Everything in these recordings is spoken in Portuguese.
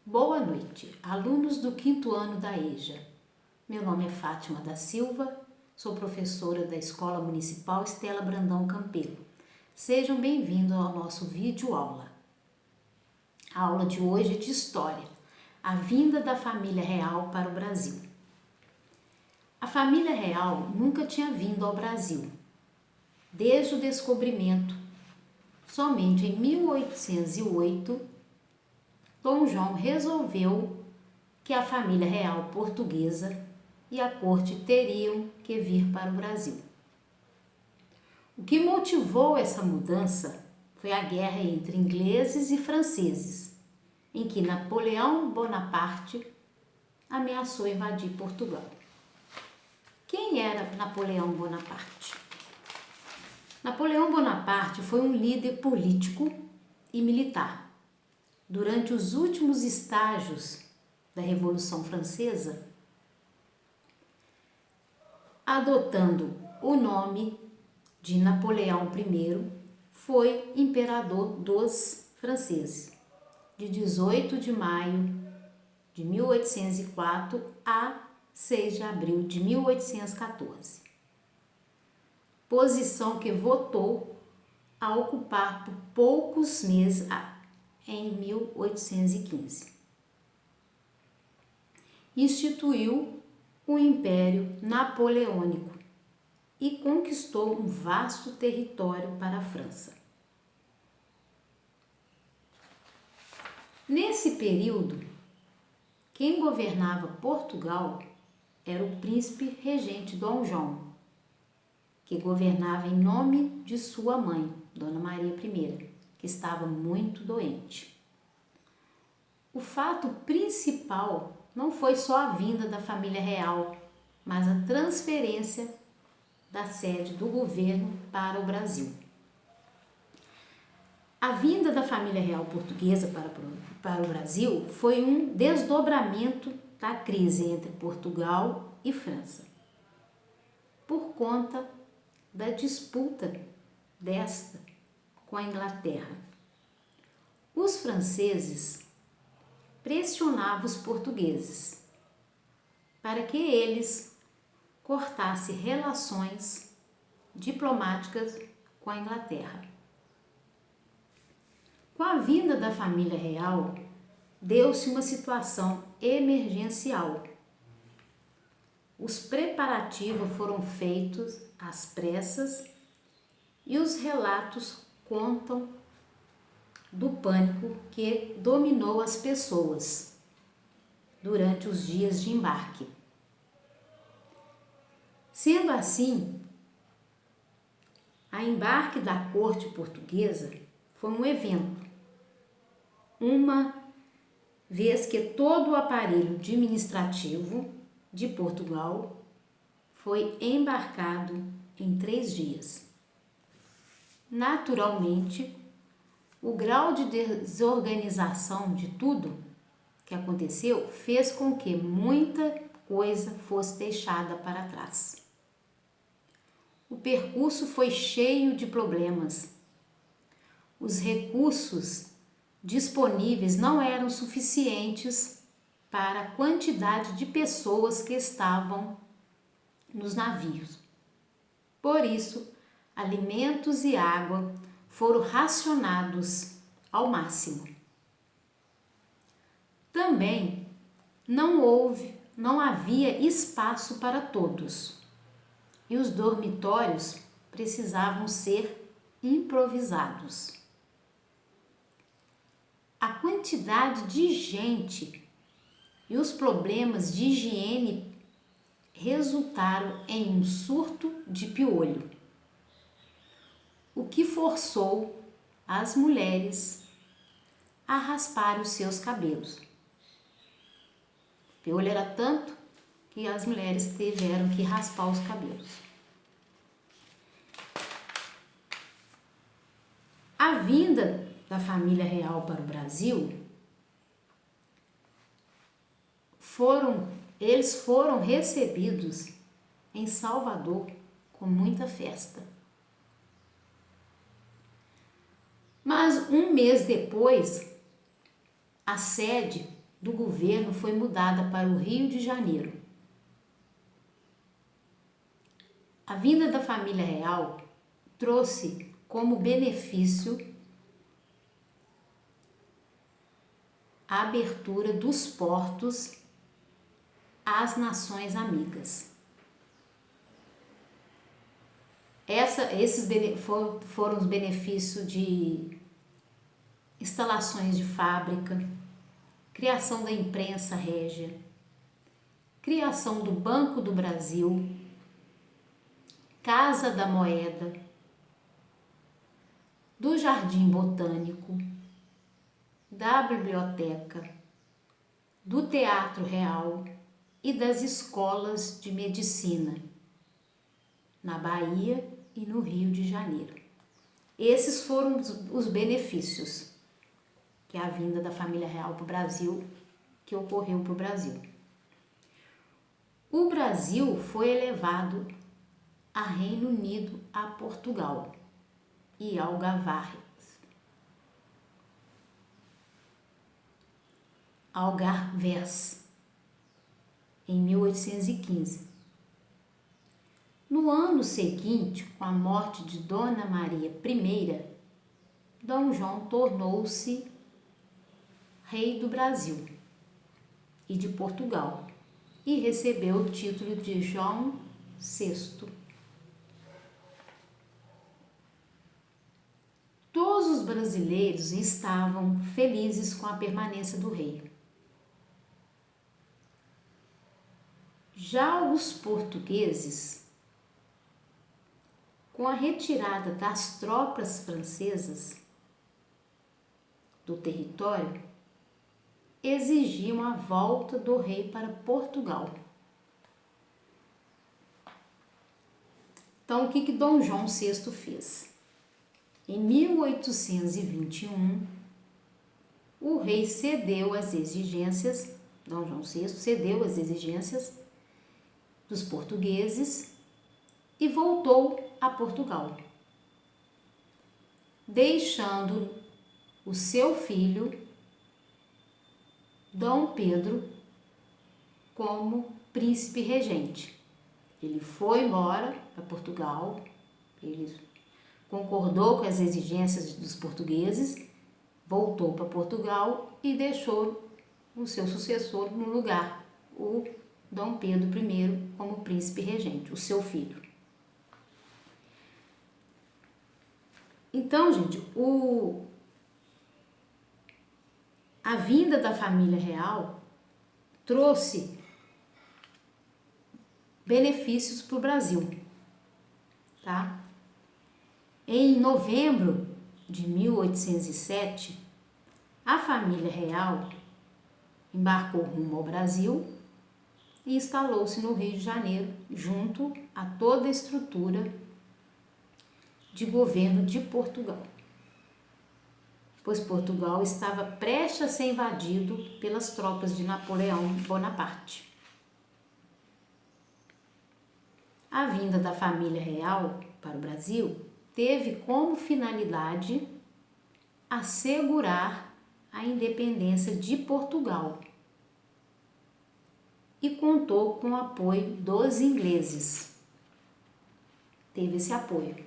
Boa noite, alunos do 5º ano da EJA. Meu nome é Fátima da Silva, sou professora da Escola Municipal Estela Brandão Campelo. Sejam bem-vindos ao nosso vídeo aula. A aula de hoje é de História, a vinda da família real para o Brasil. A família real nunca tinha vindo ao Brasil, desde o descobrimento. Somente em 1808, Dom João resolveu que a família real portuguesa e a corte teriam que vir para o Brasil. O que motivou essa mudança foi a guerra entre ingleses e franceses, em que Napoleão Bonaparte ameaçou invadir Portugal. Quem era Napoleão Bonaparte? Napoleão Bonaparte foi um líder político e militar. Durante os últimos estágios da Revolução Francesa, adotando o nome de Napoleão I, foi imperador dos franceses, de 18 de maio de 1804 a 6 de abril de 1814. Posição que voltou a ocupar por poucos meses em 1815. Instituiu o Império Napoleônico e conquistou um vasto território para a França. Nesse período, quem governava Portugal era o príncipe regente Dom João, que governava em nome de sua mãe, Dona Maria I, que estava muito doente. O fato principal não foi só a vinda da família real, mas a transferência da sede do governo para o Brasil. A vinda da família real portuguesa para o Brasil foi um desdobramento da crise entre Portugal e França, por conta da disputa desta com a Inglaterra. Os franceses pressionavam os portugueses para que eles cortassem relações diplomáticas com a Inglaterra. Com a vinda da família real, deu-se uma situação emergencial. Os preparativos foram feitos às pressas e os relatos contam do pânico que dominou as pessoas durante os dias de embarque. Sendo assim, a embarque da corte portuguesa foi um evento, uma vez que todo o aparelho administrativo de Portugal foi embarcado em 3 dias. Naturalmente, o grau de desorganização de tudo que aconteceu fez com que muita coisa fosse deixada para trás. O percurso foi cheio de problemas. Os recursos disponíveis não eram suficientes para a quantidade de pessoas que estavam nos navios. Por isso, alimentos e água foram racionados ao máximo. Também não havia espaço para todos e os dormitórios precisavam ser improvisados. A quantidade de gente e os problemas de higiene resultaram em um surto de piolho, o que forçou as mulheres a raspar os seus cabelos. O piolho era tanto que as mulheres tiveram que raspar os cabelos. A vinda da família real para o Brasil eles foram recebidos em Salvador com muita festa. Mas um mês depois, a sede do governo foi mudada para o Rio de Janeiro. A vinda da família real trouxe como benefício a abertura dos portos às nações amigas. Esses foram os benefícios de instalações de fábrica, criação da imprensa régia, criação do Banco do Brasil, Casa da Moeda, do Jardim Botânico, da Biblioteca, do Teatro Real e das escolas de medicina na Bahia e no Rio de Janeiro. Esses foram os benefícios que a vinda da família real para o Brasil, que ocorreu para o Brasil. O Brasil foi elevado a Reino Unido, a Portugal e Algarves, em 1815. No ano seguinte, com a morte de Dona Maria I, Dom João tornou-se rei do Brasil e de Portugal e recebeu o título de João VI. Todos os brasileiros estavam felizes com a permanência do rei. Já os portugueses, com a retirada das tropas francesas do território, exigiam a volta do rei para Portugal. Então, o que Dom João VI fez? Em 1821, o rei cedeu às exigências, Dom João VI cedeu às exigências dos portugueses e voltou a Portugal, deixando o seu filho, Dom Pedro, como príncipe regente. Ele foi embora para Portugal, ele concordou com as exigências dos portugueses, voltou para Portugal e deixou o seu sucessor no lugar, o Dom Pedro I, como príncipe regente, o seu filho. Então, gente, a vinda da família real trouxe benefícios para o Brasil, tá? Em novembro de 1807, a família real embarcou rumo ao Brasil e instalou-se no Rio de Janeiro, junto a toda a estrutura de governo de Portugal, pois Portugal estava prestes a ser invadido pelas tropas de Napoleão Bonaparte. A vinda da família real para o Brasil teve como finalidade assegurar a independência de Portugal e contou com o apoio dos ingleses. Teve esse apoio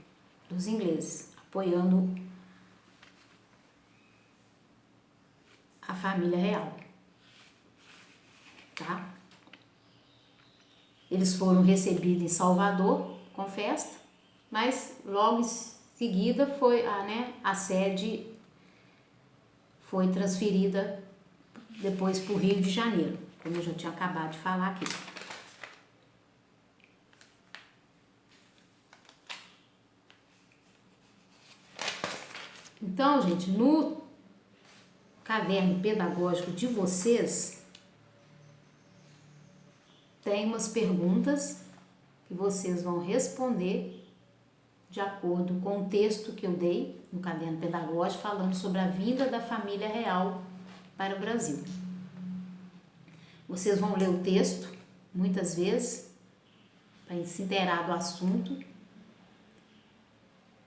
dos ingleses, apoiando a família real, tá? Eles foram recebidos em Salvador com festa, mas logo em seguida a sede foi transferida depois para o Rio de Janeiro, como eu já tinha acabado de falar aqui. Então, gente, no caderno pedagógico de vocês, tem umas perguntas que vocês vão responder de acordo com o texto que eu dei no caderno pedagógico falando sobre a vinda da família real para o Brasil. Vocês vão ler o texto muitas vezes para se inteirar do assunto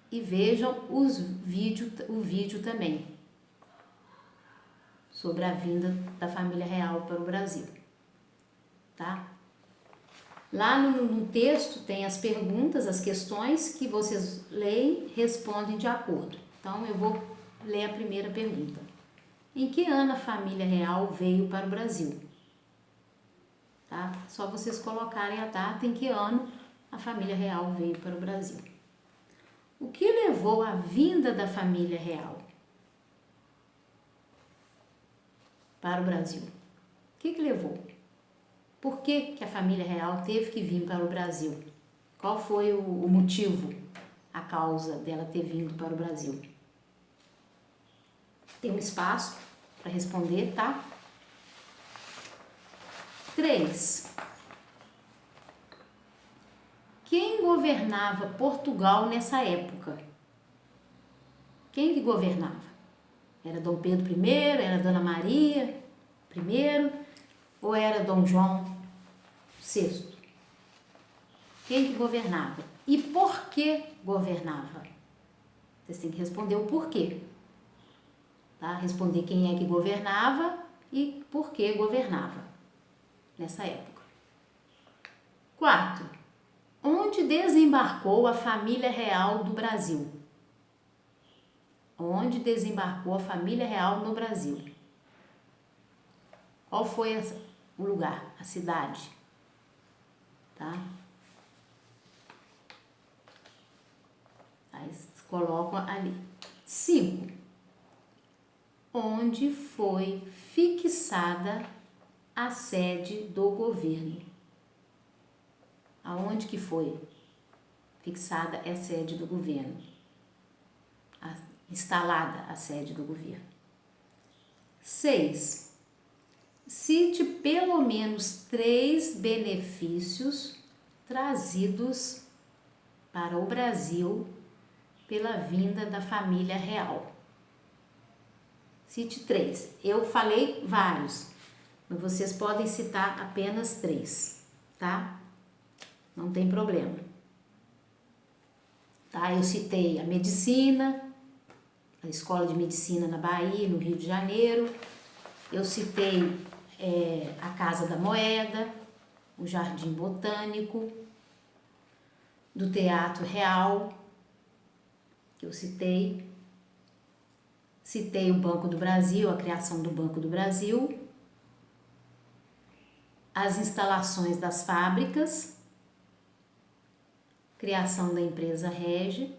e vejam o vídeo também sobre a vinda da família real para o Brasil, tá? Lá no texto tem as perguntas, as questões que vocês leem e respondem de acordo. Então, eu vou ler a primeira pergunta. Em que ano a família real veio para o Brasil? Tá? Só vocês colocarem a data em que ano a família real veio para o Brasil. O que levou à vinda da família real para o Brasil? O que levou? Por que a família real teve que vir para o Brasil? Qual foi o motivo, a causa dela ter vindo para o Brasil? Tem um espaço para responder, tá? 3. Quem governava Portugal nessa época? Quem que governava? Era Dom Pedro I? Era Dona Maria I? Ou era Dom João VI? Quem que governava? E por que governava? Vocês têm que responder o porquê. Tá? Responder quem é que governava e por que governava nessa época. 4. Onde desembarcou a família real do Brasil? Onde desembarcou a família real no Brasil? Qual foi o lugar, a cidade? Tá? Aí colocam ali. 5. Onde foi fixada a sede do governo? Aonde que foi fixada a sede do governo? Instalada a sede do governo. 6. Cite pelo menos 3 benefícios trazidos para o Brasil pela vinda da família real. Cite 3. Eu falei vários, mas vocês podem citar apenas 3, tá? Não tem problema. Tá? Eu citei a medicina, a escola de medicina na Bahia, no Rio de Janeiro. Eu citei a Casa da Moeda, o Jardim Botânico, do Teatro Real, que eu citei. Citei o Banco do Brasil, a criação do Banco do Brasil, as instalações das fábricas, criação da empresa Rege,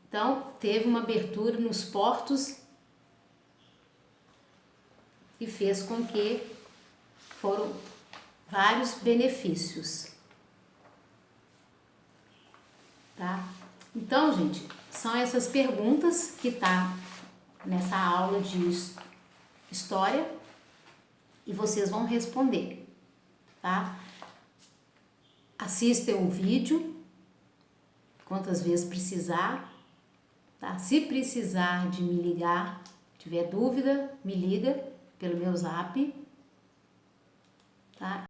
então teve uma abertura nos portos e fez com que foram vários benefícios. Tá? Então, gente, são essas perguntas que tá nessa aula de história e vocês vão responder, tá? Assistam o vídeo quantas vezes precisar, tá? Se precisar de me ligar, tiver dúvida, me liga pelo meu zap, tá?